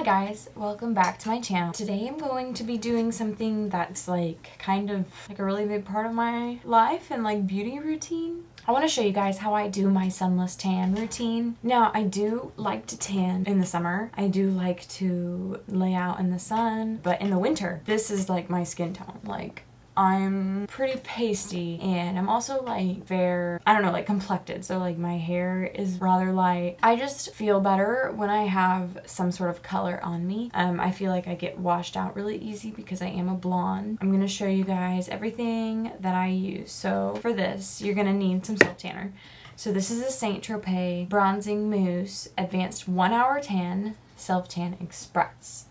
guys, welcome back to my channel. Today I'm going to be doing something that's like kind of like a really big part of my life and like beauty routine. I want to show you guys how I do my sunless tan routine. Now, I do like to tan in the summer. I do like to lay out in the sun, but in the winter, this is like my skin tone. Like, I'm pretty pasty and I'm also like fair, I don't know, like complected. So like my hair is rather light. I just feel better when I have some sort of color on me. I feel like I get washed out really easy because I am a blonde. I'm gonna show you guys everything that I use. So for this, you're gonna need some self tanner. So this is a Saint Tropez Bronzing Mousse Advanced 1 Hour Tan Self Tan Express.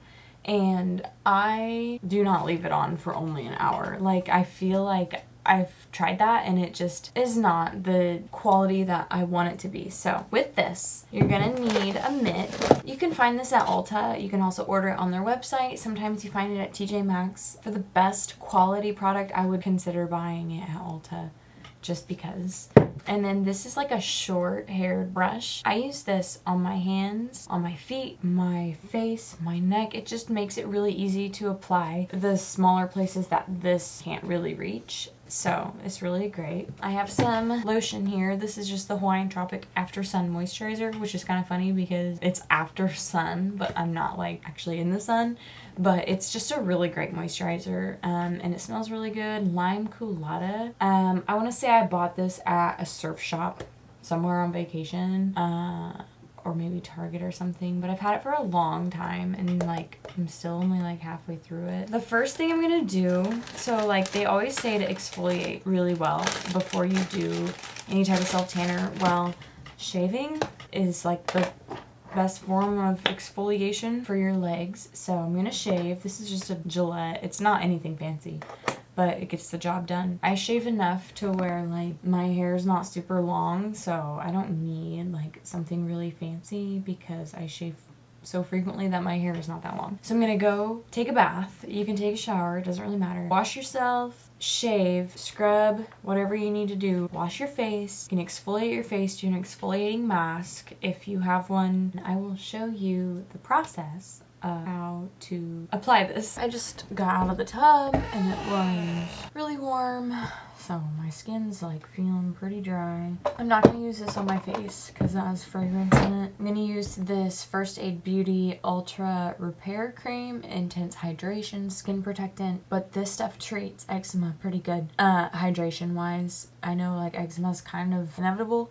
And I do not leave it on for only an hour. Like, I feel like I've tried that and it just is not the quality that I want it to be. So with this, you're gonna need a mitt. You can find this at Ulta. You can also order it on their website. Sometimes you find it at TJ Maxx. For the best quality product, I would consider buying it at Ulta, just because. And then this is like a short haired brush. I use this on my hands, on my feet, my face, my neck. It just makes it really easy to apply the smaller places that this can't really reach. So it's really great. I have some lotion here. This is just the Hawaiian Tropic After Sun Moisturizer, which is kind of funny because it's after sun, but I'm not like actually in the sun. But it's just a really great moisturizer, and it smells really good. Lime Colada. I want to say I bought this at a surf shop somewhere on vacation, or maybe Target or something, but I've had it for a long time and like I'm still only like halfway through it. The first thing I'm gonna do, so like they always say to exfoliate really well before you do any type of self tanner. Well, shaving is like the best form of exfoliation for your legs. So I'm gonna shave. This is just a Gillette. It's not anything fancy, but it gets the job done. I shave enough to where like my hair is not super long, so I don't need like something really fancy because I shave so frequently that my hair is not that long. So I'm gonna go take a bath. You can take a shower, it doesn't really matter. Wash yourself, shave, scrub, whatever you need to do. Wash your face. You can exfoliate your face, do an exfoliating mask if you have one. I will show you the process of how to apply this. I just got out of the tub and it was really warm, so my skin's like feeling pretty dry. I'm not gonna use this on my face because it has fragrance in it. I'm gonna use this First Aid Beauty Ultra Repair Cream, Intense Hydration Skin Protectant, but this stuff treats eczema pretty good. Hydration wise, I know like eczema is kind of inevitable.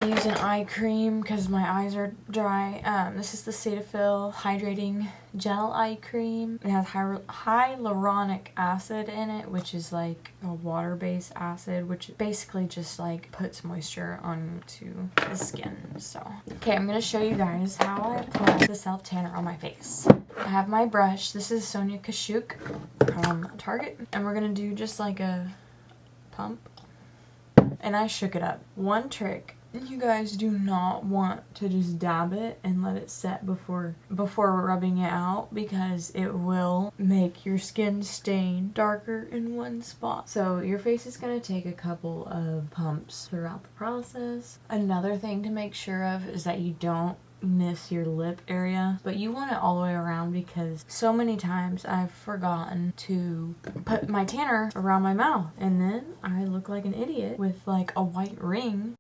I use an eye cream because my eyes are dry. This is the Cetaphil Hydrating Gel Eye Cream. It has hyaluronic acid in it, which is like a water-based acid, which basically just like puts moisture onto the skin. So, okay, I'm going to show you guys how I apply the self-tanner on my face. I have my brush. This is Sonia Kashuk from Target. And we're going to do just like a pump. And I shook it up. One trick. You guys do not want to just dab it and let it set before rubbing it out, because it will make your skin stain darker in one spot. So your face is going to take a couple of pumps throughout the process. Another thing to make sure of is that you don't miss your lip area, but you want it all the way around, because so many times I've forgotten to put my tanner around my mouth and then I look like an idiot with like a white ring.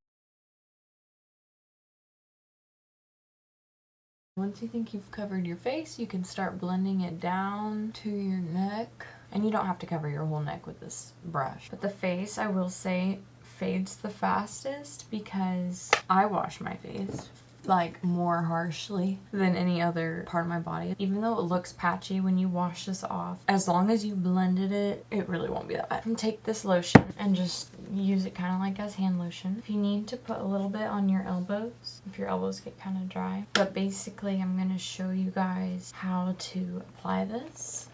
Once you think you've covered your face, you can start blending it down to your neck. And you don't have to cover your whole neck with this brush. But the face, I will say, fades the fastest because I wash my face like more harshly than any other part of my body. Even though it looks patchy when you wash this off, as long as you blended it, it really won't be that bad. And take this lotion and just use it kind of like as hand lotion. If you need to put a little bit on your elbows, if your elbows get kind of dry. But basically, I'm going to show you guys how to apply this.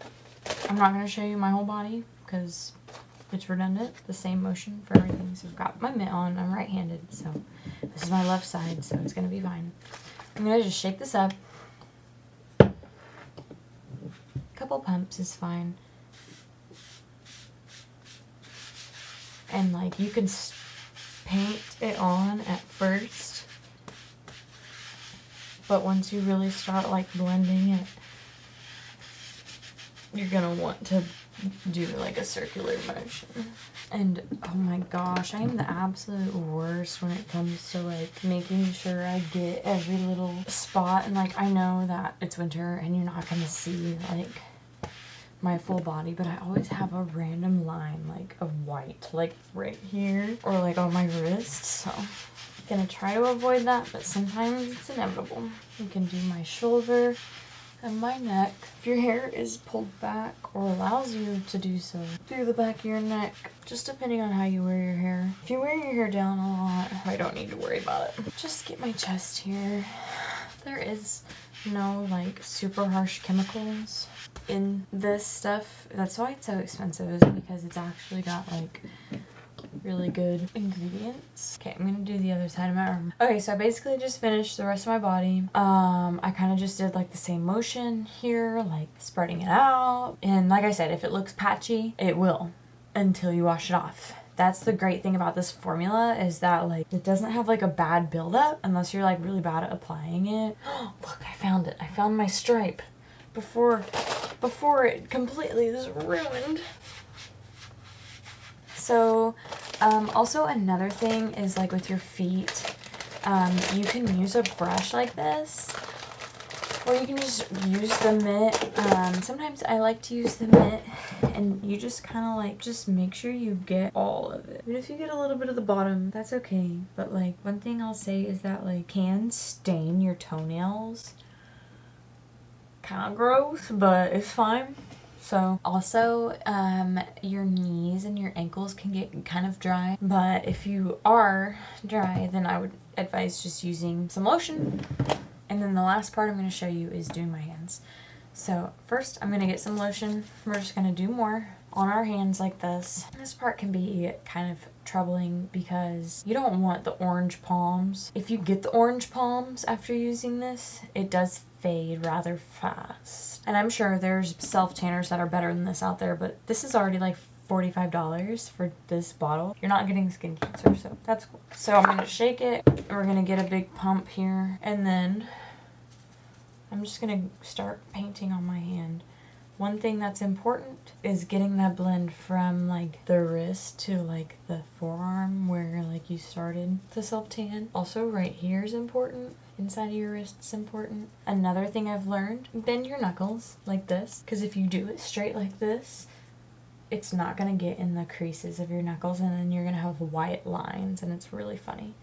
I'm not going to show you my whole body because it's redundant. The same motion for everything. So I've got my mitt on. I'm right-handed, so this is my left side, so it's going to be fine. I'm going to just shake this up. A couple pumps is fine. And like you can paint it on at first But once you really start like blending it, you're gonna want to do like a circular motion. And oh my gosh, I am the absolute worst when it comes to like making sure I get every little spot. And like, I know that it's winter and you're not gonna see like my full body, but I always have a random line like of white like right here or like on my wrist. So I'm gonna try to avoid that, but sometimes it's inevitable. You can do my shoulder and my neck. If your hair is pulled back or allows you to do so, do the back of your neck, just depending on how you wear your hair. If you wear your hair down a lot, I don't need to worry about it. Just get my chest here. There is no like super harsh chemicals in this stuff. That's why it's so expensive, is because it's actually got like really good ingredients. Okay, I'm gonna do the other side of my arm. Okay, so I basically just finished the rest of my body. I kind of just did like the same motion here, like spreading it out. And like I said, if it looks patchy, it will until you wash it off. That's the great thing about this formula, is that like it doesn't have like a bad buildup unless you're like really bad at applying it. Look, I found it. I found my stripe before it completely is ruined. So also another thing is like with your feet, you can use a brush like this, or you can just use the mitt. Sometimes I like to use the mitt, and you just kind of like, just make sure you get all of it. Even if you get a little bit of the bottom, that's okay. But like, one thing I'll say is that like, can stain your toenails. Kind of gross, but it's fine. So also, your knees and your ankles can get kind of dry, but if you are dry, then I would advise just using some lotion. And then the last part I'm going to show you is doing my hands. So first I'm going to get some lotion. We're just going to do more on our hands like this. This part can be kind of troubling because you don't want the orange palms. If you get the orange palms after using this, it does fade rather fast. And I'm sure there's self-tanners that are better than this out there, but this is already like $45 for this bottle. You're not getting skin cancer, so that's cool. So I'm going to shake it. We're going to get a big pump here, and then I'm just going to start painting on my hand. One thing that's important is getting that blend from like the wrist to like the forearm where like you started to self-tan. Also right here is important. Inside of your wrist is important. Another thing I've learned, bend your knuckles like this, because if you do it straight like this, it's not going to get in the creases of your knuckles, and then you're going to have white lines, and it's really funny.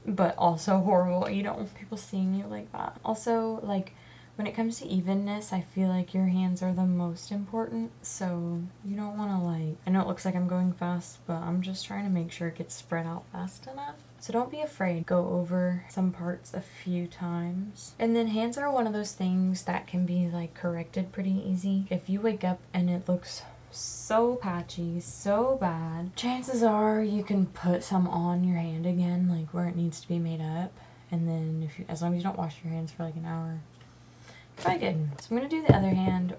But also horrible. You don't want people seeing you like that. Also, like, when it comes to evenness, I feel like your hands are the most important, so you don't want to like, I know it looks like I'm going fast, but I'm just trying to make sure it gets spread out fast enough. So don't be afraid. Go over some parts a few times. And then hands are one of those things that can be like corrected pretty easy. If you wake up and it looks so patchy, so bad, chances are you can put some on your hand again, like where it needs to be made up. And then if you, as long as you don't wash your hands for like an hour, try good. So I'm going to do the other hand.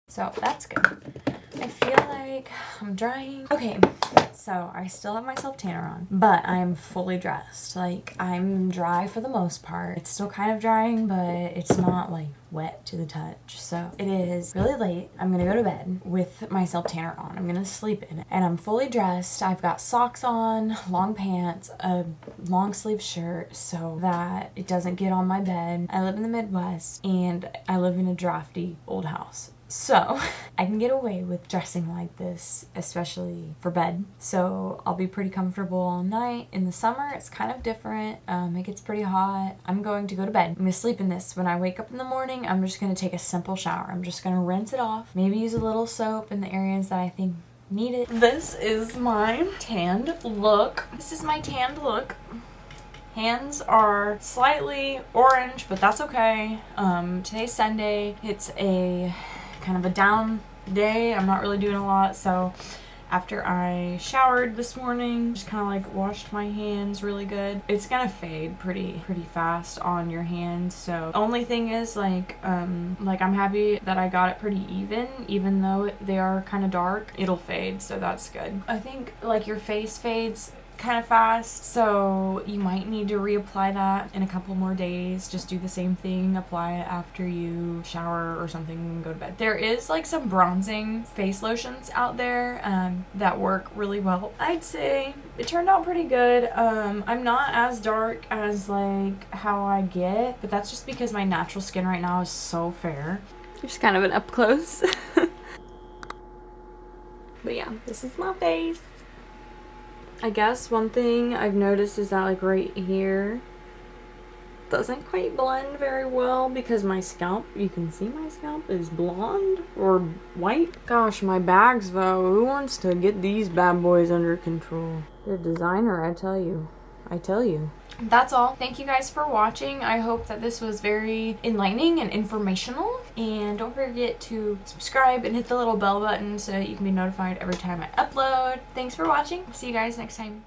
So that's good. I feel like I'm drying. Okay, so I still have my self-tanner on, but I'm fully dressed. Like, I'm dry for the most part. It's still kind of drying, but it's not like wet to the touch. So it is really late. I'm gonna go to bed with my self-tanner on. I'm gonna sleep in it. And I'm fully dressed. I've got socks on, long pants, a long sleeve shirt so that it doesn't get on my bed. I live in the Midwest and I live in a drafty old house. So I can get away with dressing like this, especially for bed. So I'll be pretty comfortable all night. In the summer, it's kind of different. It gets pretty hot. I'm going to go to bed. I'm gonna sleep in this. When I wake up in the morning, I'm just gonna take a simple shower. I'm just gonna rinse it off. Maybe use a little soap in the areas that I think need it. This is my tanned look. Hands are slightly orange, but that's okay. Today's Sunday. It's a kind of a down day. I'm not really doing a lot, so after I showered this morning. Just kind of like washed my hands really good. It's gonna fade pretty fast on your hands. So only thing is like I'm happy that I got it pretty even though they are kind of dark. It'll fade, so that's good. I think like your face fades kind of fast, so you might need to reapply that in a couple more days. Just do the same thing, apply it after you shower or something and go to bed. There is like some bronzing face lotions out there that work really well. I'd say it turned out pretty good. I'm not as dark as like how I get, but that's just because my natural skin right now is so fair. Just kind of an up close. But yeah, this is my face. I guess one thing I've noticed is that like right here doesn't quite blend very well because my scalp, you can see my scalp is blonde or white. Gosh, my bags though, who wants to get these bad boys under control? They're designer, I tell you. That's all. Thank you guys for watching. I hope that this was very enlightening and informational. And don't forget to subscribe and hit the little bell button so that you can be notified every time I upload. Thanks for watching. See you guys next time.